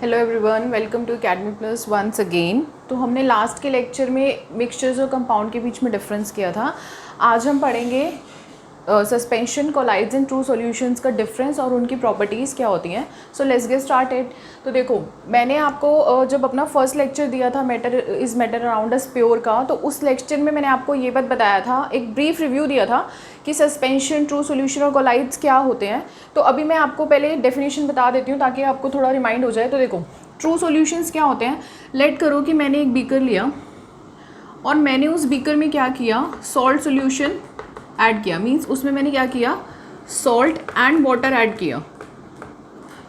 Hello everyone, welcome to academy plus once again. तो हमने last के लेक्चर में मिक्सचर्स और कंपाउंड के बीच में डिफरेंस किया था। आज हम पढ़ेंगे suspension, colloids and true solutions का डिफरेंस और उनकी प्रॉपर्टीज़ क्या होती हैं। So let's get started. तो देखो, मैंने आपको जब अपना फर्स्ट लेक्चर दिया था matter is matter around us pure का, तो उस लेक्चर में मैंने आपको ये बात बताया था, एक ब्रीफ रिव्यू दिया था कि सस्पेंशन, ट्रू सॉल्यूशन और कोलाइड्स क्या होते हैं। तो अभी मैं आपको पहले डेफिनेशन बता देती हूँ ताकि आपको थोड़ा रिमाइंड हो जाए। तो देखो, ट्रू सॉल्यूशंस क्या होते हैं। लेट करो कि मैंने एक बीकर लिया और मैंने उस बीकर में क्या किया, सॉल्ट सॉल्यूशन ऐड किया। मींस उसमें मैंने क्या किया, सॉल्ट एंड वाटर ऐड किया।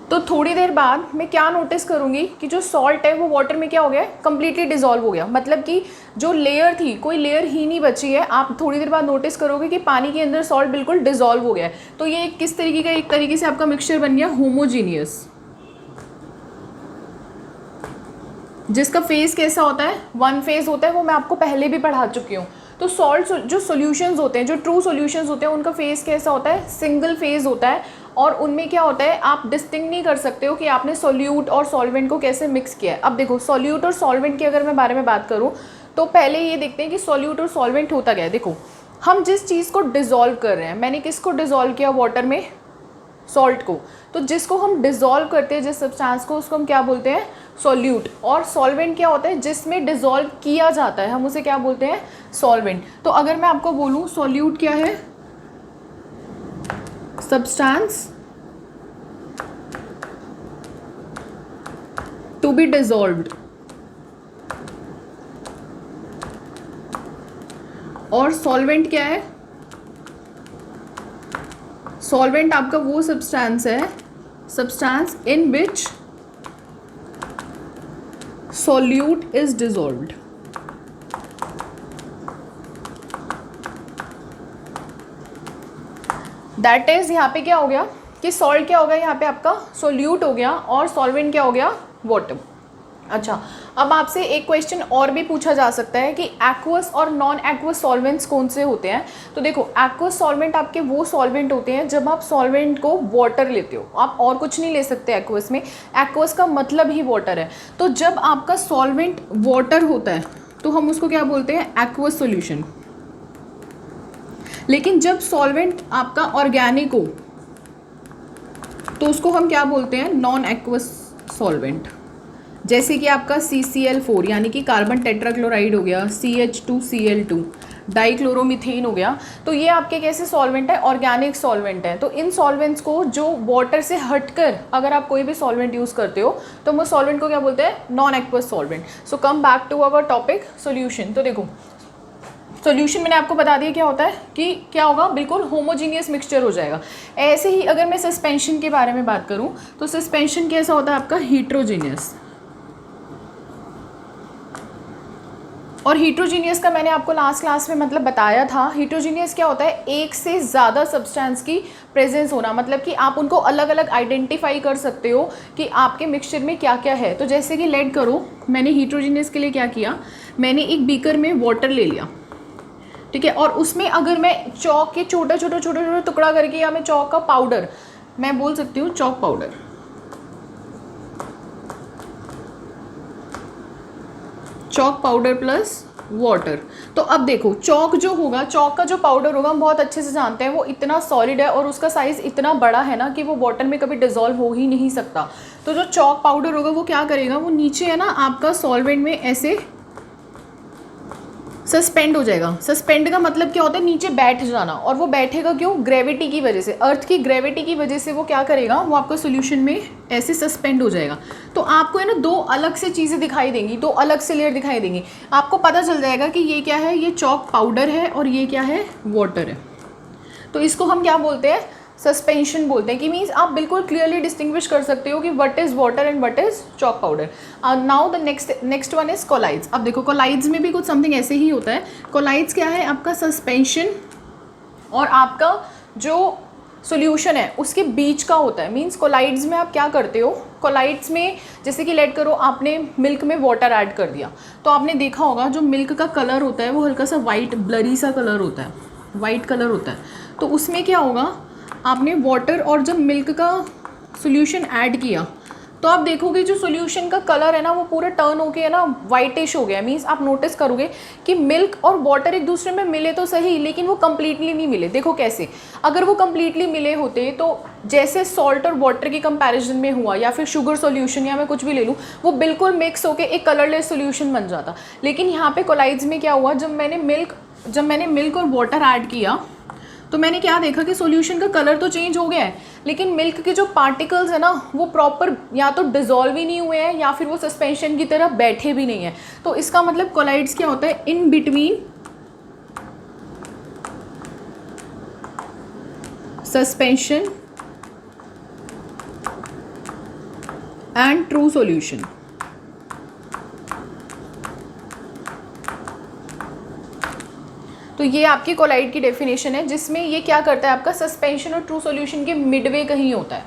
तो थोड़ी देर बाद मैं क्या नोटिस करूँगी कि जो सॉल्ट है वो वाटर में क्या हो गया, कम्प्लीटली डिजॉल्व हो गया। मतलब कि जो लेयर थी, कोई लेयर ही नहीं बची है। आप थोड़ी देर बाद नोटिस करोगे कि पानी के अंदर सॉल्ट बिल्कुल डिजॉल्व हो गया है। तो ये किस तरीके का, एक तरीके से आपका मिक्सचर बन गया होमोजीनियस, जिसका फेज कैसा होता है, वन फेज होता है। वो मैं आपको पहले भी पढ़ा चुकी हूँ। तो सॉल्ट जो सॉल्यूशंस होते हैं, जो ट्रू सॉल्यूशंस होते हैं, उनका फेज कैसा होता है, सिंगल फेज होता है। और उनमें क्या होता है, आप डिस्टिंग नहीं कर सकते हो कि आपने सॉल्यूट और सॉल्वेंट को कैसे मिक्स किया है। अब देखो, सॉल्यूट और सॉल्वेंट की अगर मैं बारे में बात करूँ तो पहले ये देखते हैं कि सॉल्यूट और सॉल्वेंट होता क्या है। देखो, हम जिस चीज़ को डिज़ोल्व कर रहे हैं, मैंने किसको डिज़ोल्व किया, वाटर में सॉल्ट को। तो जिसको हम डिज़ोल्व करते हैं, जिस सब्सटेंस को, उसको हम क्या बोलते हैं, सॉल्यूट। और सॉल्वेंट क्या होता है, जिसमें डिज़ोल्व किया जाता है, हम उसे क्या बोलते हैं, सॉल्वेंट। तो अगर मैं आपको बोलूँ सॉल्यूट क्या है, सब्सटेंस टू बी डिज़ोल्व्ड, और सॉल्वेंट क्या है, सॉल्वेंट आपका वो सब्सटेंस है, substance in which solute is dissolved. That is, यहाँ पे क्या हो गया कि सॉल्ट क्या हो गया, यहाँ पे आपका सॉल्यूट हो गया, और सॉल्वेंट क्या हो गया, वाटर। अच्छा, अब आपसे एक क्वेश्चन और भी पूछा जा सकता है कि एक्वस और नॉन एक्वस सॉल्वेंट्स कौन से होते हैं। तो देखो, एक्वस सॉल्वेंट आपके वो सॉल्वेंट होते हैं जब आप सॉल्वेंट को वाटर लेते हो, आप और कुछ नहीं ले सकते एक्वस में। एक्वस का मतलब ही वाटर है। तो जब आपका सॉल्वेंट वाटर होता है तो हम उसको क्या बोलते हैं, एक्वस सॉल्यूशन। लेकिन जब सॉल्वेंट आपका ऑर्गेनिक हो तो उसको हम क्या बोलते हैं, नॉन एक्वस सॉल्वेंट। जैसे कि आपका CCl4 यानी कि कार्बन टेट्राक्लोराइड हो गया, CH2Cl2, डाइक्लोरोमीथेन हो गया। तो ये आपके कैसे सॉल्वेंट है, ऑर्गेनिक सॉल्वेंट है। तो इन सॉल्वेंट्स को जो वाटर से हटकर अगर आप कोई भी सॉल्वेंट यूज़ करते हो तो हम उस सॉल्वेंट को क्या बोलते हैं, non aqueous solvent. So come back to our topic, solution. तो देखो, सॉल्यूशन मैंने आपको बता दिया क्या होता है, कि क्या होगा, बिल्कुल होमोजीनियस मिक्सचर हो जाएगा। ऐसे ही अगर मैं सस्पेंशन के बारे में बात करूं तो सस्पेंशन कैसा होता है आपका, हीट्रोजीनियस। और हीट्रोजीनियस का मैंने आपको लास्ट क्लास में मतलब बताया था। हीट्रोजीनियस क्या होता है, एक से ज़्यादा सब्सटेंस की प्रेजेंस होना, मतलब कि आप उनको अलग अलग आइडेंटिफाई कर सकते हो कि आपके मिक्सचर में क्या क्या है। तो जैसे कि लेट करो, मैंने हीट्रोजीनियस के लिए क्या किया, मैंने एक बीकर में वाटर ले लिया, ठीक है, और उसमें अगर मैं चौक के छोटा छोटा टुकड़ा करके, या मैं चौक का पाउडर, मैं बोल सकती हूँ chalk powder, chalk powder plus water. तो अब देखो, चौक जो होगा, चौक का जो पाउडर होगा, हम बहुत अच्छे से जानते हैं वो इतना सॉलिड है और उसका साइज़ इतना बड़ा है ना कि वो वाटर में कभी डिज़ोल्व हो ही नहीं सकता। तो जो चौक पाउडर होगा वो क्या करेगा, वो नीचे है ना आपका सॉल्वेंट में ऐसे सस्पेंड हो जाएगा। सस्पेंड का मतलब क्या होता है, नीचे बैठ जाना। और वो बैठेगा क्यों, ग्रेविटी की वजह से, अर्थ की ग्रेविटी की वजह से वो क्या करेगा, वो आपका सोल्यूशन में ऐसे सस्पेंड हो जाएगा। तो आपको है ना दो अलग से चीज़ें दिखाई देंगी, दो अलग से लेयर दिखाई देंगी। आपको पता चल जाएगा कि ये क्या है, ये चॉक पाउडर है और ये क्या है, वाटर है। तो इसको हम क्या बोलते हैं, सस्पेंशन बोलते हैं। कि मीन्स आप बिल्कुल क्लियरली डिस्टिंग्विश कर सकते हो कि what is water and what is chalk powder. Now the next one is colloids. अब देखो, कोलाइड्स में भी कुछ समथिंग ऐसे ही होता है। कोलाइड्स क्या है, आपका सस्पेंशन और आपका जो सॉल्यूशन है उसके बीच का होता है। मीन्स कोलाइड्स में आप क्या करते हो, कोलाइड्स में जैसे कि लेट करो आपने मिल्क में वाटर ऐड कर दिया, तो आपने देखा होगा जो मिल्क का कलर होता है वो हल्का सा वाइट ब्लरी सा कलर होता है, वाइट कलर होता है। तो उसमें क्या होगा, आपने वाटर और जब मिल्क का सॉल्यूशन ऐड किया तो आप देखोगे जो सॉल्यूशन का कलर है ना वो पूरा टर्न होके है ना वाइटिश हो गया। मीन्स आप नोटिस करोगे कि मिल्क और वाटर एक दूसरे में मिले तो सही, लेकिन वो कंप्लीटली नहीं मिले। देखो कैसे, अगर वो कंप्लीटली मिले होते तो जैसे सॉल्ट और वाटर की कंपैरिजन में हुआ, या फिर शुगर सॉल्यूशन या मैं कुछ भी ले लूँ, वो बिल्कुल मिक्स होके एक कलरलेस सॉल्यूशन बन जाता। लेकिन यहाँ पे कोलाइड्स में क्या हुआ, जब मैंने मिल्क और वाटर ऐड किया तो मैंने क्या देखा कि सॉल्यूशन का कलर तो चेंज हो गया है, लेकिन मिल्क के जो पार्टिकल्स है ना वो प्रॉपर या तो डिजॉल्व ही नहीं हुए हैं या फिर वो सस्पेंशन की तरह बैठे भी नहीं है। तो इसका मतलब कोलाइड्स क्या होता है, in between suspension and true solution. तो ये आपकी कोलाइड की डेफिनेशन है, जिसमें ये क्या करता है, आपका सस्पेंशन और ट्रू सॉल्यूशन के मिडवे कहीं होता है।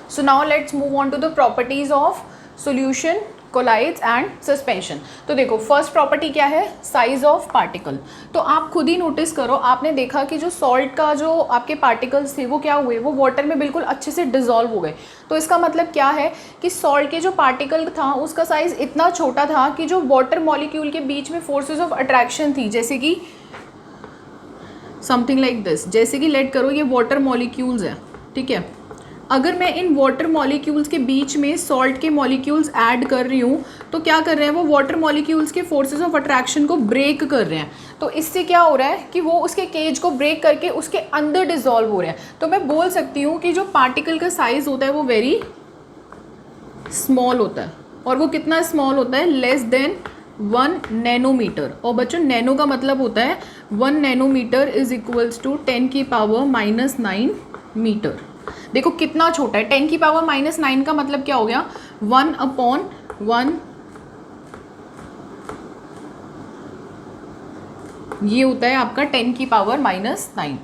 So now let's move on to the properties of solution, colloids and suspension. तो देखो फर्स्ट प्रॉपर्टी क्या है, साइज ऑफ पार्टिकल। तो आप खुद ही नोटिस करो, आपने देखा कि जो सॉल्ट का जो आपके पार्टिकल्स थे वो क्या हुए, वो वाटर में बिल्कुल अच्छे से डिजॉल्व हो गए। तो इसका मतलब क्या है कि सॉल्ट के जो पार्टिकल था उसका साइज इतना छोटा था कि जो वाटर मॉलिक्यूल के बीच में फोर्सेस ऑफ अट्रैक्शन थी, जैसे कि समथिंग लाइक दिस, जैसे कि लेट करो ये वाटर मॉलिक्यूल्स है, ठीक है। अगर मैं इन वाटर मॉलिक्यूल्स के बीच में सॉल्ट के मॉलिक्यूल्स ऐड कर रही हूँ तो क्या कर रहे हैं, वो वाटर मॉलिक्यूल्स के फोर्सेस ऑफ अट्रैक्शन को ब्रेक कर रहे हैं। तो इससे क्या हो रहा है कि वो उसके केज को ब्रेक करके उसके अंदर डिसॉल्व हो रहे हैं। तो मैं बोल सकती हूँ कि जो पार्टिकल का साइज होता है वो वेरी स्मॉल होता है। और वो कितना स्मॉल होता है, लेस देन 1 नैनोमीटर। और बच्चों नैनो का मतलब होता है 1 nanometre is equals to 10⁻⁹ metre. देखो कितना छोटा है, 10⁻⁹ का मतलब क्या हो गया, 1/1, ये होता है आपका 10⁻⁹,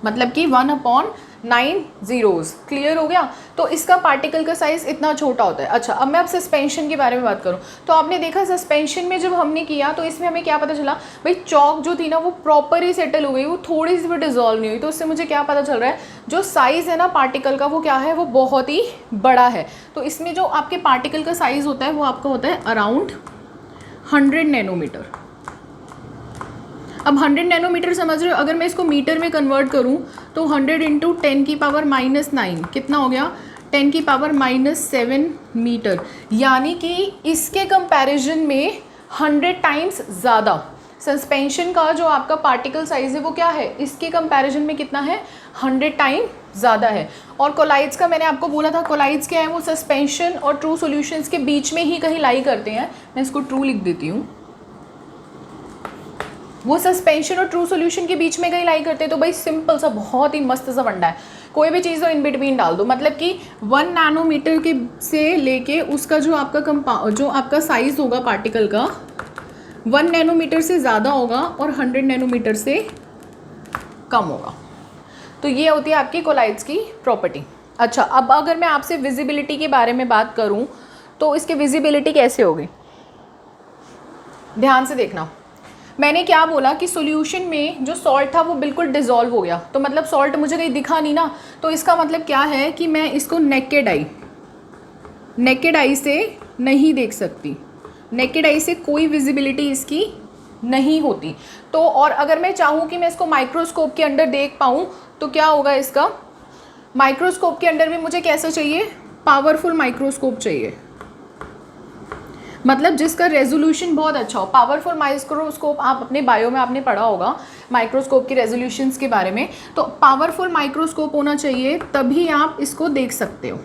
मतलब कि 1/9 zeros। क्लियर हो गया। तो इसका पार्टिकल का साइज इतना छोटा होता है। अच्छा, अब मैं अब सस्पेंशन के बारे में बात करूं तो आपने देखा सस्पेंशन में जब हमने किया तो इसमें हमें क्या पता चला, भाई चौक जो थी ना वो प्रॉपर ही सेटल हो गई, वो थोड़ी सी भी डिजॉल्व नहीं हुई। तो उससे मुझे क्या पता चल रहा है, जो साइज है ना पार्टिकल का वो क्या है, वो बहुत ही बड़ा है। तो इसमें जो आपके पार्टिकल का साइज होता है वो आपका होता है अराउंड 100 नैनोमीटर। अब 100 नैनोमीटर समझ रहे हो, अगर मैं इसको मीटर में कन्वर्ट करूं तो 100 इंटू 10⁻⁹ कितना हो गया, 10⁻⁷ मीटर। यानी कि इसके कंपैरिजन में 100 टाइम्स ज़्यादा सस्पेंशन का जो आपका पार्टिकल साइज है वो क्या है, इसके कंपैरिजन में कितना है, 100 टाइम ज़्यादा है। और कोलाइड्स का मैंने आपको बोला था, कोलाइड्स क्या है, वो सस्पेंशन और ट्रू सॉल्यूशंस के बीच में ही कहीं लाई करते हैं। मैं इसको ट्रू लिख देती हूँ, वो सस्पेंशन और ट्रू सॉल्यूशन के बीच में कहीं लाई करते हैं। तो भाई सिंपल सा बहुत ही मस्त सा फंडा है, कोई भी चीज़ हो इन बिटवीन डाल दो। मतलब कि 1 नैनोमीटर के से लेके उसका जो आपका जो आपका साइज होगा पार्टिकल का 1 नैनोमीटर से ज़्यादा होगा और 100 नैनोमीटर से कम होगा। तो ये होती है आपकी कोलाइड्स की प्रॉपर्टी। अच्छा, अब अगर मैं आपसे विजिबिलिटी के बारे में बात करूँ तो इसकी विजिबिलिटी कैसे होगी, ध्यान से देखना। मैंने क्या बोला कि सॉल्यूशन में जो सॉल्ट था वो बिल्कुल डिसॉल्व हो गया, तो मतलब सॉल्ट मुझे कहीं दिखा नहीं ना। तो इसका मतलब क्या है कि मैं इसको नेकेड आई से नहीं देख सकती, नेकेड आई से कोई विजिबिलिटी इसकी नहीं होती। तो और अगर मैं चाहूँ कि मैं इसको माइक्रोस्कोप के अंडर देख पाऊँ तो क्या होगा, इसका माइक्रोस्कोप के अंडर में मुझे कैसा चाहिए, पावरफुल माइक्रोस्कोप चाहिए, मतलब जिसका रेजोल्यूशन बहुत अच्छा हो। पावरफुल माइक्रोस्कोप आप अपने बायो में आपने पढ़ा होगा माइक्रोस्कोप की रेजोल्यूशंस के बारे में। तो पावरफुल माइक्रोस्कोप होना चाहिए, तभी आप इसको देख सकते हो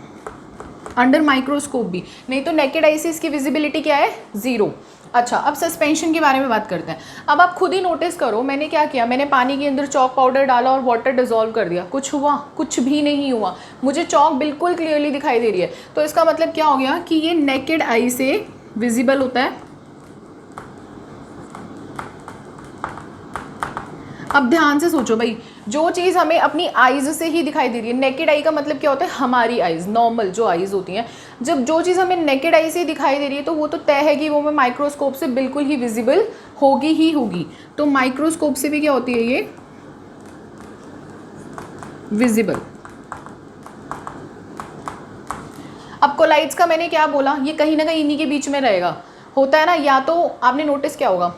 अंडर माइक्रोस्कोप भी, नहीं तो नेकेड आई से इसकी विजिबिलिटी क्या है, 0। अच्छा, अब सस्पेंशन के बारे में बात करते हैं। अब आप खुद ही नोटिस करो, मैंने क्या किया, मैंने पानी के अंदर चॉक पाउडर डाला और वाटर डिजॉल्व कर दिया, कुछ हुआ, कुछ भी नहीं हुआ। मुझे चॉक बिल्कुल क्लियरली दिखाई दे रही है। तो इसका मतलब क्या हो गया कि ये नेकेड आई से विजिबल होता है। अब ध्यान से सोचो भाई, जो चीज़ हमें अपनी आईज से ही दिखाई दे रही है, नेकेड आई का मतलब क्या होता है, हमारी आईज, नॉर्मल जो आईज होती हैं। जब जो चीज़ हमें नेकेड आई से दिखाई दे रही है तो वो तो तय है कि वो हमें माइक्रोस्कोप से बिल्कुल ही विजिबल होगी ही होगी। तो माइक्रोस्कोप से भी क्या होती है ये विजिबल। अब कोलाइड्स का मैंने क्या बोला, ये कहीं ना कहीं इन्हीं के बीच में रहेगा, होता है ना। या तो आपने नोटिस क्या होगा,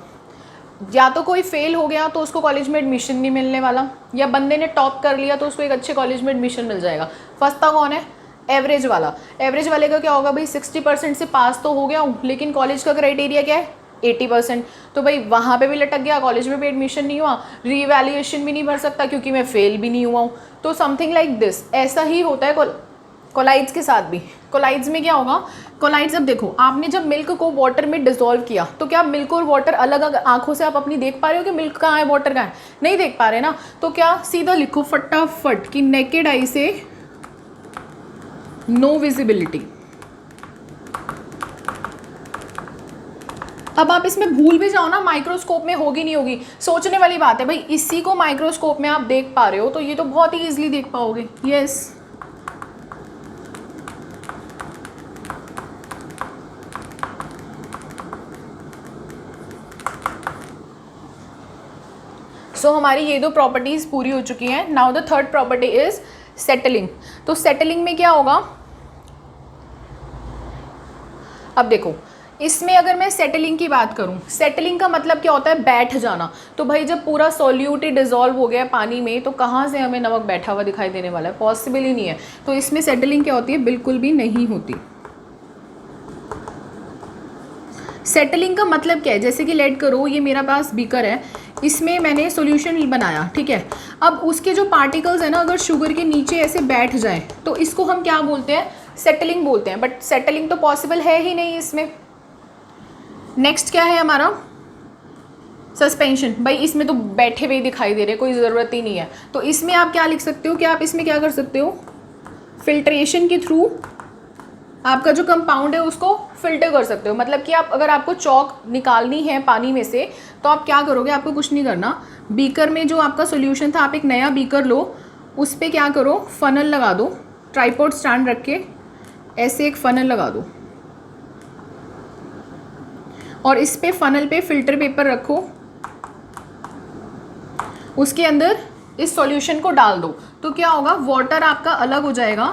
या तो कोई फेल हो गया तो उसको कॉलेज में एडमिशन नहीं मिलने वाला, या बंदे ने टॉप कर लिया तो उसको एक अच्छे कॉलेज में एडमिशन मिल जाएगा। फंसता कौन है, एवरेज वाला। एवरेज वाले का क्या होगा भाई, 60% से पास तो हो गया हूँ, लेकिन कॉलेज का क्राइटेरिया क्या है 80%। तो भाई वहाँ पे भी लटक गया, कॉलेज में भी एडमिशन नहीं हुआ, रीवैल्यूएशन भी नहीं भर सकता क्योंकि मैं फेल भी नहीं हुआ हूँ। तो समथिंग लाइक दिस, ऐसा ही होता है कोलाइड्स के साथ भी। कोलाइड्स में क्या होगा, कोलाइड्स, अब देखो आपने जब मिल्क को वाटर में डिसॉल्व किया तो क्या मिल्क और वाटर अलग अलग आंखों से आप अपनी देख पा रहे हो कि मिल्क कहाँ है वाटर कहाँ है, नहीं देख पा रहे ना। तो क्या सीधा लिखो फटाफट कि नेकेड आई से नो विजिबिलिटी। अब आप इसमें भूल भी जाओ ना, माइक्रोस्कोप में होगी नहीं होगी, सोचने वाली बात है भाई। इसी को माइक्रोस्कोप में आप देख पा रहे हो तो ये तो बहुत ही इजीली देख पाओगे। यस सो हमारी ये दो प्रॉपर्टीज पूरी हो चुकी हैं। Now the third property is settling. तो सेटलिंग में क्या होगा, अब देखो इसमें अगर मैं सेटलिंग की बात करूं, सेटलिंग का मतलब क्या होता है, बैठ जाना। तो भाई जब पूरा सॉल्यूट ही डिजॉल्व हो गया पानी में तो कहाँ से हमें नमक बैठा हुआ दिखाई देने वाला है, पॉसिबल ही नहीं है। तो इसमें सेटलिंग क्या होती है, बिल्कुल भी नहीं होती। सेटलिंग का मतलब क्या है, जैसे कि लेट करो ये मेरा पास बीकर है, इसमें मैंने सॉल्यूशन बनाया, ठीक है। अब उसके जो पार्टिकल्स है ना अगर शुगर के नीचे ऐसे बैठ जाए तो इसको हम क्या बोलते हैं, सेटलिंग बोलते हैं। बट सेटलिंग तो पॉसिबल है ही नहीं इसमें। नेक्स्ट क्या है हमारा, सस्पेंशन। भाई इसमें तो बैठे हुए दिखाई दे रहे, कोई ज़रूरत ही नहीं है। तो इसमें आप क्या लिख सकते हो कि आप इसमें क्या कर सकते हो, फिल्ट्रेशन के थ्रू आपका जो कंपाउंड है उसको फिल्टर कर सकते हो। मतलब कि आप अगर आपको चौक निकालनी है पानी में से तो आप क्या करोगे, आपको कुछ नहीं करना, बीकर में जो आपका सॉल्यूशन था आप एक नया बीकर लो, उस पर क्या करो, फनल लगा दो, ट्राइपॉड स्टैंड रख के ऐसे एक फनल लगा दो और इस पे फनल पे फिल्टर पेपर रखो, उसके अंदर इस सॉल्यूशन को डाल दो। तो क्या होगा, वाटर आपका अलग हो जाएगा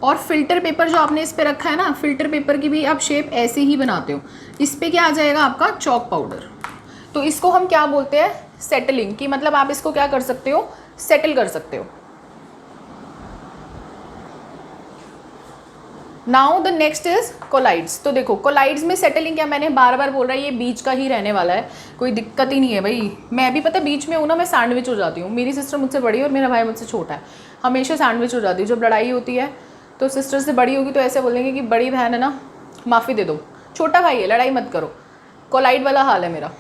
और फिल्टर पेपर जो आपने इस पे रखा है ना, फिल्टर पेपर की भी आप शेप ऐसे ही बनाते हो, इस पे क्या आ जाएगा आपका चॉक पाउडर। तो इसको हम क्या बोलते हैं, सेटलिंग की। मतलब आप इसको क्या कर सकते हो, सेटल कर सकते हो। Now the next is colloids. तो देखो कोलाइड्स में सेटलिंग क्या, मैंने बार बार बोल रहा है ये बीच का ही रहने वाला है, कोई दिक्कत ही नहीं है भाई। मैं भी पता बीच में हूँ ना, मैं सैंडविच हो जाती हूँ। मेरी सिस्टर मुझसे बड़ी है और मेरा भाई मुझसे छोटा है, हमेशा सैंडविच हो जाती हूँ। जब लड़ाई होती है तो सिस्टर से बड़ी होगी तो ऐसे बोलेंगे कि बड़ी बहन है ना माफ़ी दे दो, छोटा भाई है लड़ाई मत करो। कोलाइड वाला हाल है मेरा।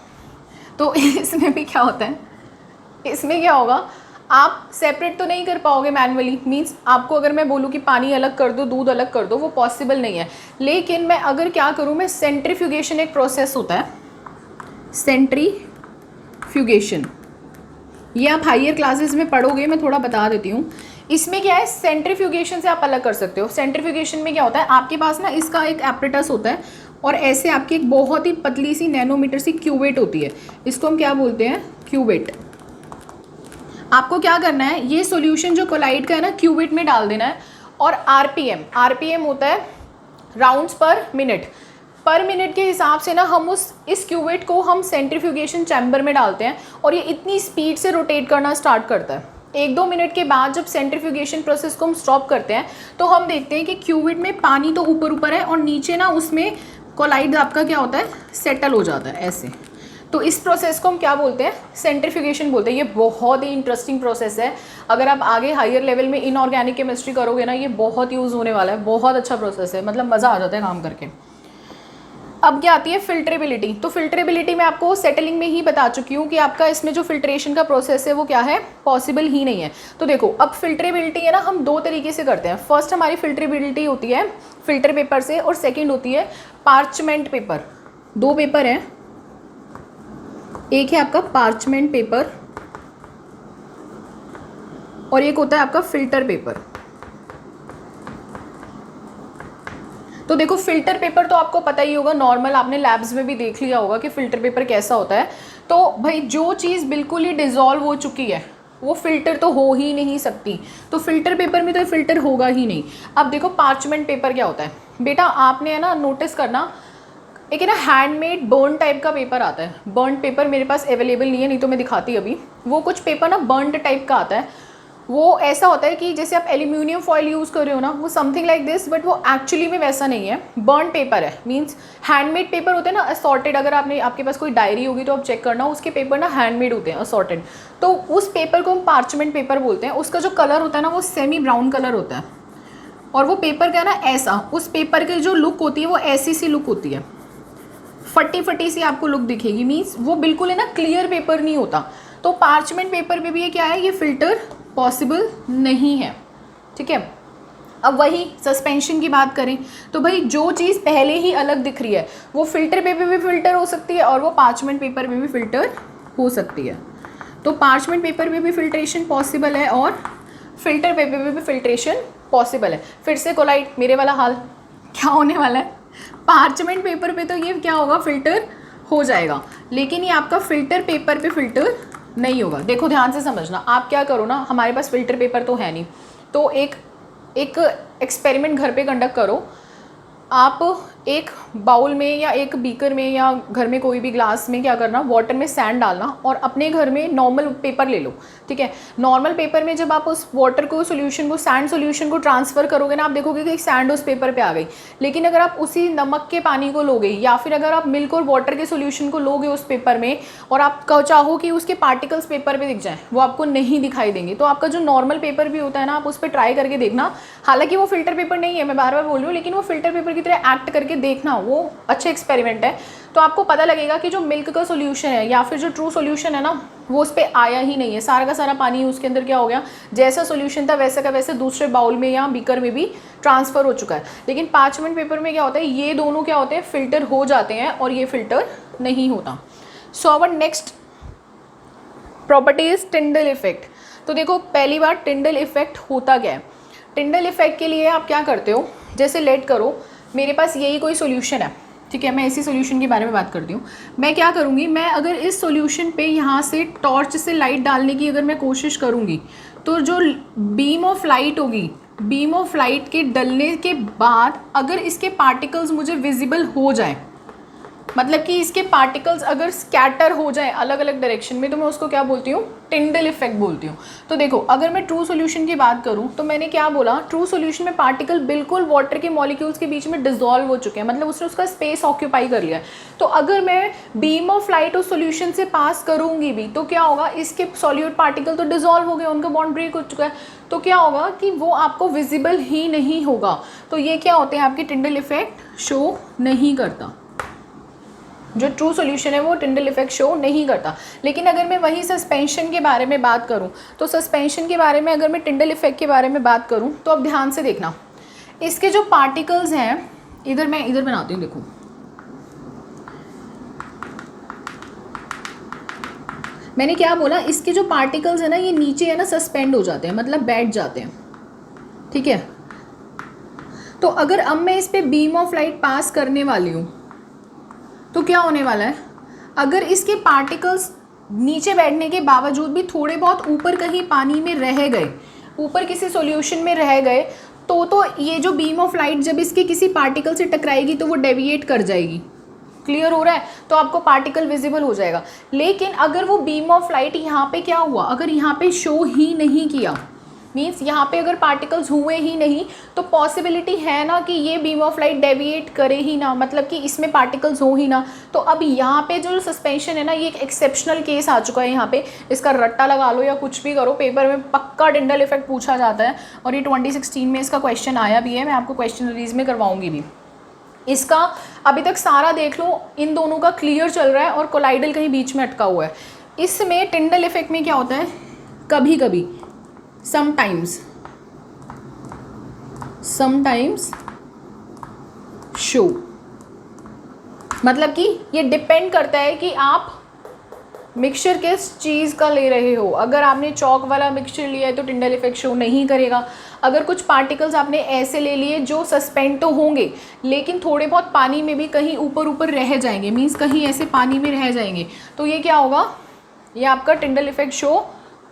तो इसमें भी क्या होता है, इसमें क्या होगा, आप सेपरेट तो नहीं कर पाओगे मैनुअली। मीन्स आपको अगर मैं बोलूँ कि पानी अलग कर दो, दूध अलग कर दो, वो पॉसिबल नहीं है। लेकिन मैं अगर क्या करूँ, मैं सेंट्रीफ्यूगेशन एक प्रोसेस होता है, सेंट्रीफ्यूगेशन, ये आप हायर क्लासेस में पढ़ोगे, मैं थोड़ा बता देती हूँ। इसमें क्या है, सेंट्रीफ्यूगेशन से आप अलग कर सकते हो। सेंट्रीफ्यूगेशन में क्या होता है, आपके पास ना इसका एक एपरेटस होता है और ऐसे आपकी एक बहुत ही पतली सी नैनोमीटर सी क्यूवेट होती है, इसको हम क्या बोलते हैं, क्यूवेट। आपको क्या करना है, ये सॉल्यूशन जो कोलाइड का है ना क्यूवेट में डाल देना है और आरपीएम होता है राउंड्स पर मिनट के हिसाब से ना हम इस क्यूवेट को हम सेंट्रीफ्यूगेशन चैम्बर में डालते हैं और ये इतनी स्पीड से रोटेट करना स्टार्ट करता है। 1-2 मिनट के बाद जब सेंट्रीफ्यूगेशन प्रोसेस को हम स्टॉप करते हैं तो हम देखते हैं कि क्यूवेट में पानी तो ऊपर है और नीचे ना उसमें कोलाइड आपका क्या होता है, सेटल हो जाता है ऐसे। तो इस प्रोसेस को हम क्या बोलते हैं, सेंट्रीफ्यूगेशन बोलते हैं। ये बहुत ही इंटरेस्टिंग प्रोसेस है। अगर आप आगे हायर लेवल में इनऑर्गेनिक केमिस्ट्री करोगे ना, ये बहुत यूज़ होने वाला है। बहुत अच्छा प्रोसेस है, मतलब मज़ा आ जाता है काम करके। अब क्या आती है, फिल्ट्रेबिलिटी। तो फिल्ट्रेबिलिटी मैं आपको सेटलिंग में ही बता चुकी हूँ कि आपका इसमें जो फिल्ट्रेशन का प्रोसेस है वो क्या है, पॉसिबल ही नहीं है। तो देखो अब फिल्ट्रेबिलिटी है ना, हम 2 तरीके से करते हैं। फर्स्ट हमारी फिल्ट्रेबिलिटी होती है फिल्टर पेपर से और सेकेंड होती है पार्चमेंट पेपर। 2 पेपर हैं, एक है आपका पार्चमेंट पेपर और एक होता है आपका फिल्टर पेपर। तो देखो फिल्टर पेपर तो आपको पता ही होगा, नॉर्मल आपने लैब्स में भी देख लिया होगा कि फिल्टर पेपर कैसा होता है। तो भाई जो चीज़ बिल्कुल ही डिज़ोल्व हो चुकी है वो फिल्टर तो हो ही नहीं सकती, तो फिल्टर पेपर में तो फिल्टर होगा ही नहीं। अब देखो पार्चमेंट पेपर क्या होता है बेटा, आपने है ना नोटिस करना, एक है ना हैंडमेड बर्न टाइप का पेपर आता है। बर्न पेपर मेरे पास अवेलेबल नहीं है, नहीं तो मैं दिखाती अभी। वो कुछ पेपर ना बर्न टाइप का आता है। वो ऐसा होता है कि जैसे आप एल्यूमिनियम फॉइल यूज़ कर रहे हो ना, वो समथिंग लाइक दिस, बट वो एक्चुअली में वैसा नहीं है, बर्न पेपर है। मीन्स हैंडमेड पेपर होते हैं ना असॉर्टेड, अगर आपके पास कोई डायरी होगी तो आप चेक करना, उसके पेपर ना हैंडमेड होते हैं असॉर्टेड। तो उस पेपर को हम पार्चमेंट पेपर बोलते हैं। उसका जो कलर होता है ना वो सेमी ब्राउन कलर होता है, और वो पेपर क्या है ना ऐसा, उस पेपर की जो लुक होती है वो ऐसी सी लुक होती है, फटी फटी सी आपको लुक दिखेगी। मीन्स वो बिल्कुल है ना क्लियर पेपर नहीं होता। तो पार्चमेंट पेपर पे भी ये क्या है, ये फिल्टर पॉसिबल नहीं है, ठीक है। अब वही सस्पेंशन की बात करें तो भाई जो चीज़ पहले ही अलग दिख रही है वो फिल्टर पेपर भी फिल्टर हो सकती है और वो पार्चमेंट पेपर में भी फिल्टर हो सकती है। तो पार्चमेंट पेपर में भी फिल्ट्रेशन पॉसिबल है और फिल्टर पेपर में भी फिल्ट्रेशन पॉसिबल है। फिर से कोलाइड मेरे वाला हाल क्या होने वाला है, पार्चमेंट पेपर पे तो ये क्या होगा, फिल्टर हो जाएगा, लेकिन ये आपका फिल्टर पेपर पे फिल्टर नहीं होगा। देखो ध्यान से समझना, आप क्या करो ना, हमारे पास फिल्टर पेपर तो है नहीं, तो एक एक्सपेरिमेंट घर पे कंडक्ट करो। आप एक बाउल में या एक बीकर में या घर में कोई भी ग्लास में क्या करना, वाटर में सैंड डालना और अपने घर में नॉर्मल पेपर ले लो, ठीक है। नॉर्मल पेपर में जब आप उस वाटर को सोल्यूशन को सैंड सोल्यूशन को ट्रांसफ़र करोगे ना, आप देखोगे कि सैंड उस पेपर पे आ गई। लेकिन अगर आप उसी नमक के पानी को लोगे या फिर अगर आप मिल्क और वाटर के सोल्यूशन को लोगे उस पेपर में और आप चाहो कि उसके पार्टिकल्स पेपर पर दिख जाएँ, वो आपको नहीं दिखाई देंगे। तो आपका जो नॉर्मल पेपर भी होता है ना, आप उस पर ट्राई करके देखना। हालांकि वो फिल्टर पेपर नहीं है, मैं बार बार बोल रही हूँ, लेकिन वो फिल्टर पेपर की तरह एक्ट करके देखना, वो अच्छे एक्सपेरिमेंट है। तो आपको पता लगेगा कि जो मिल्क का सोल्यूशन है या फिर जो ट्रू सोल्यूशन है ना, वो उस पर आया ही नहीं है, सारा का सारा पानी उसके अंदर क्या हो गया, जैसा सोल्यूशन था वैसा का वैसे दूसरे बाउल में या बीकर में भी ट्रांसफ़र हो चुका है। लेकिन पार्चमेंट पेपर में क्या होता है, ये दोनों क्या होते हैं, फिल्टर हो जाते हैं और ये फिल्टर नहीं होता। So our next property is Tyndall effect. तो देखो पहली बार टिंडल इफेक्ट होता क्या है। टिंडल इफेक्ट के लिए आप क्या करते हो, जैसे लेट करो मेरे पास यही कोई सोल्यूशन है, ठीक है, मैं इसी सोल्यूशन के बारे में बात करती हूँ। मैं क्या करूँगी, मैं अगर इस सोल्यूशन पे यहाँ से टॉर्च से लाइट डालने की अगर मैं कोशिश करूँगी तो जो बीम ऑफ लाइट होगी, बीम ऑफ लाइट के डलने के बाद अगर इसके पार्टिकल्स मुझे विजिबल हो जाए, मतलब कि इसके पार्टिकल्स अगर स्कैटर हो जाए अलग अलग डायरेक्शन में, तो मैं उसको क्या बोलती हूँ, टिंडल इफेक्ट बोलती हूँ। तो देखो अगर मैं ट्रू सॉल्यूशन की बात करूँ तो मैंने क्या बोला, ट्रू सॉल्यूशन में पार्टिकल बिल्कुल वाटर के मॉलिक्यूल्स के बीच में डिसॉल्व हो चुके हैं, मतलब उसने उसका स्पेस ऑक्यूपाई कर लिया है। तो अगर मैं बीम ऑफ लाइट उस सॉल्यूशन से पास करूँगी भी तो क्या होगा, इसके सॉल्यूट पार्टिकल तो डिसॉल्व हो गए, उनका बॉन्ड ब्रेक हो चुका है, तो क्या होगा कि वो आपको विजिबल ही नहीं होगा। तो ये क्या होते हैं, आपकी टिंडल इफेक्ट शो नहीं करता। जो ट्रू सॉल्यूशन है वो टिंडल इफेक्ट शो नहीं करता। लेकिन अगर मैं वही सस्पेंशन के बारे में बात करूं तो सस्पेंशन के बारे में अगर मैं टिंडल इफेक्ट के बारे में बात करूं तो अब ध्यान से देखना, इसके जो पार्टिकल्स हैं, इधर मैं इधर बनाती हूँ, देखो मैंने क्या बोला, इसके जो पार्टिकल्स है ना ये नीचे है ना सस्पेंड हो जाते हैं, मतलब बैठ जाते हैं, ठीक है। तो अगर अब मैं इस पर बीम ऑफ लाइट पास करने वाली हूँ तो क्या होने वाला है, अगर इसके पार्टिकल्स नीचे बैठने के बावजूद भी थोड़े बहुत ऊपर कहीं पानी में रह गए, ऊपर किसी सॉल्यूशन में रह गए, तो ये जो बीम ऑफ लाइट जब इसके किसी पार्टिकल से टकराएगी तो वो डेविएट कर जाएगी। क्लियर हो रहा है, तो आपको पार्टिकल विजिबल हो जाएगा। लेकिन अगर वो बीम ऑफ लाइट यहाँ पे क्या हुआ, अगर यहाँ पे शो ही नहीं किया, मीन्स यहाँ पे अगर पार्टिकल्स हुए ही नहीं, तो पॉसिबिलिटी है ना कि ये बीम ऑफ लाइट डेविएट करे ही ना, मतलब कि इसमें पार्टिकल्स हो ही ना। तो अब यहाँ पे जो सस्पेंशन है ना, ये एक एक्सेप्शनल केस आ चुका है। यहाँ पे इसका रट्टा लगा लो या कुछ भी करो, पेपर में पक्का टिंडल इफेक्ट पूछा जाता है और ये 2016 में इसका क्वेश्चन आया भी है, मैं आपको क्वेश्चनरीज में करवाऊँगी भी। इसका अभी तक सारा देख लो, इन दोनों का क्लियर चल रहा है और कोलाइडल कहीं बीच में अटका हुआ है। इसमें टिंडल इफेक्ट में क्या होता है, कभी कभी समटाइम्स शो, मतलब कि ये डिपेंड करता है कि आप मिक्सचर किस चीज़ का ले रहे हो। अगर आपने चौक वाला मिक्सचर लिया है तो टिंडल इफेक्ट शो नहीं करेगा, अगर कुछ पार्टिकल्स आपने ऐसे ले लिए जो सस्पेंड तो होंगे लेकिन थोड़े बहुत पानी में भी कहीं ऊपर ऊपर रह जाएंगे, मीन्स कहीं ऐसे पानी में रह जाएंगे, तो ये क्या होगा, ये आपका टिंडल इफेक्ट शो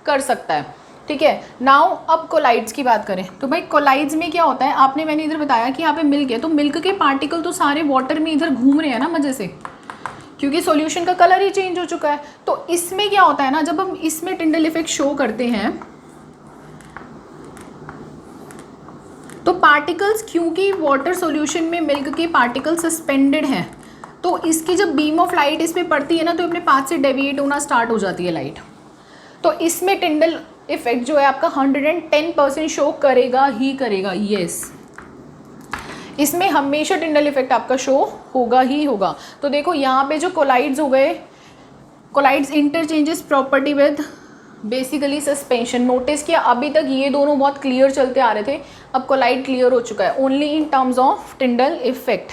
कर सकता है। ठीक है, नाउ अब कोलाइड्स की बात करें तो भाई कोलाइड्स में क्या होता है, मैंने इधर बताया कि यहाँ पे मिल्क है, तो मिल्क के पार्टिकल तो सारे वाटर में इधर घूम रहे हैं ना मजे से, क्योंकि सॉल्यूशन का कलर ही चेंज हो चुका है। तो इसमें क्या होता है ना, जब हम इसमें टिंडल इफेक्ट शो करते हैं तो पार्टिकल्स, क्योंकि वाटर सॉल्यूशन में मिल्क के पार्टिकल सस्पेंडेड हैं, तो इसकी जब बीम ऑफ लाइट इस पर पड़ती है ना तो अपने पाथ से डेविएट होना स्टार्ट हो जाती है लाइट। तो इसमें टिंडल इफेक्ट जो है आपका 110% शो करेगा ही करेगा, यस, इसमें हमेशा टिंडल इफेक्ट आपका शो होगा ही होगा। तो देखो यहाँ पे जो कोलाइड्स हो गए, colloids interchanges property with basically suspension. Notice किया अभी तक ये दोनों बहुत क्लियर चलते आ रहे थे, अब कोलाइड क्लियर हो चुका है only in terms of Tyndall effect.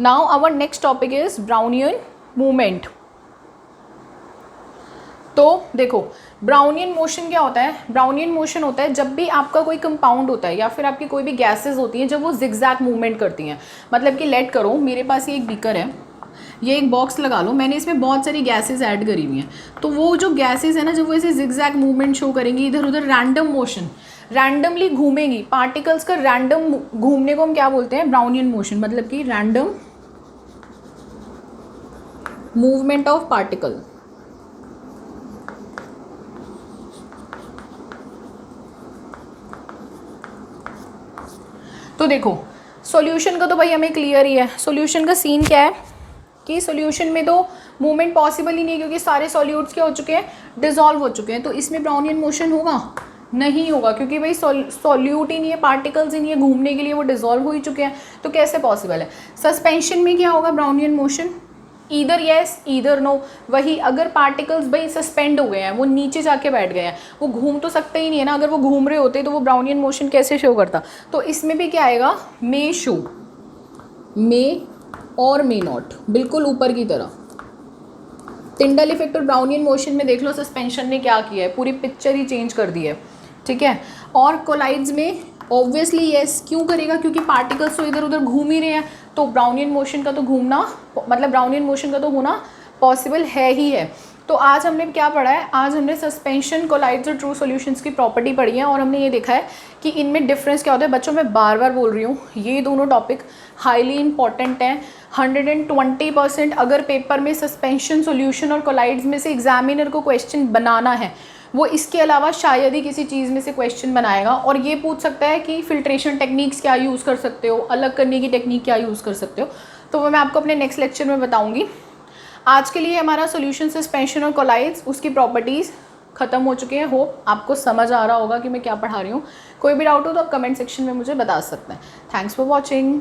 Now our next topic is Brownian movement. तो देखो ब्राउनियन मोशन क्या होता है, ब्राउनियन मोशन होता है जब भी आपका कोई कंपाउंड होता है या फिर आपकी कोई भी गैसेस होती हैं जब वो जिगजैग मूवमेंट करती हैं। मतलब कि लेट करो मेरे पास ये एक बीकर है, ये एक बॉक्स लगा लो, मैंने इसमें बहुत सारी गैसेस ऐड करी हुई हैं, तो वो जो गैसेस है ना जब वो ऐसे जिगजैग मूवमेंट शो करेंगी इधर उधर, रैंडम मोशन, रैंडमली घूमेंगी पार्टिकल्स का, रैंडम घूमने को हम क्या बोलते हैं, ब्राउनियन मोशन, मतलब कि रैंडम मूवमेंट ऑफ पार्टिकल। तो देखो सॉल्यूशन का तो भाई हमें क्लियर ही है, सॉल्यूशन का सीन क्या है कि सॉल्यूशन में तो मूवमेंट पॉसिबल ही नहीं है क्योंकि सारे सॉल्यूट्स क्या हो चुके हैं, डिसॉल्व हो चुके हैं, तो इसमें ब्राउनियन मोशन होगा नहीं होगा क्योंकि भाई सॉल्यूट ही नहीं है, पार्टिकल्स ही नहीं है घूमने के लिए, वो डिसॉल्व हो ही चुके हैं, तो कैसे पॉसिबल है। सस्पेंशन में क्या होगा, Brownian motion, either yes either no. वही अगर पार्टिकल्स भाई सस्पेंड हो गए हैं, वो नीचे जाके बैठ गए हैं, वो घूम तो सकते ही नहीं है ना, अगर वो घूम रहे होते तो वो ब्राउनियन मोशन कैसे शो करता। तो इसमें भी क्या आएगा, मे शो, मे और मे नॉट, बिल्कुल ऊपर की तरह। टिंडल इफेक्ट और ब्राउनियन मोशन में देख लो सस्पेंशन ने क्या किया है, पूरी पिक्चर ही चेंज कर दी है। ठीक है, और कोलाइड्स में ऑब्वियसली यस क्यों करेगा, क्योंकि पार्टिकल्स तो इधर उधर घूम ही रहे हैं, तो ब्राउनियन मोशन का तो घूमना, मतलब ब्राउनियन मोशन का तो होना पॉसिबल है ही है। तो आज हमने क्या पढ़ा है, आज हमने सस्पेंशन, कोलाइड्स और ट्रू सॉल्यूशंस की प्रॉपर्टी पढ़ी है और हमने ये देखा है कि इनमें डिफरेंस क्या होता है। बच्चों मैं बार बार बोल रही हूँ, ये दोनों टॉपिक हाईली इंपॉर्टेंट हैं। 120% अगर पेपर में सस्पेंशन, सॉल्यूशन और कोलाइड्स में से एग्जामिनर को क्वेश्चन बनाना है, वो इसके अलावा शायद ही किसी चीज़ में से क्वेश्चन बनाएगा। और ये पूछ सकता है कि फिल्ट्रेशन टेक्निक्स क्या यूज़ कर सकते हो, अलग करने की टेक्निक क्या यूज़ कर सकते हो, तो वो मैं आपको अपने नेक्स्ट लेक्चर में बताऊँगी। आज के लिए हमारा सॉल्यूशन, सस्पेंशन और कोलाइड्स, उसकी प्रॉपर्टीज़ ख़त्म हो चुके हैं। होप आपको समझ आ रहा होगा कि मैं क्या पढ़ा रही हूँ। कोई भी डाउट हो तो आप कमेंट सेक्शन में मुझे बता सकते हैं। Thanks for watching.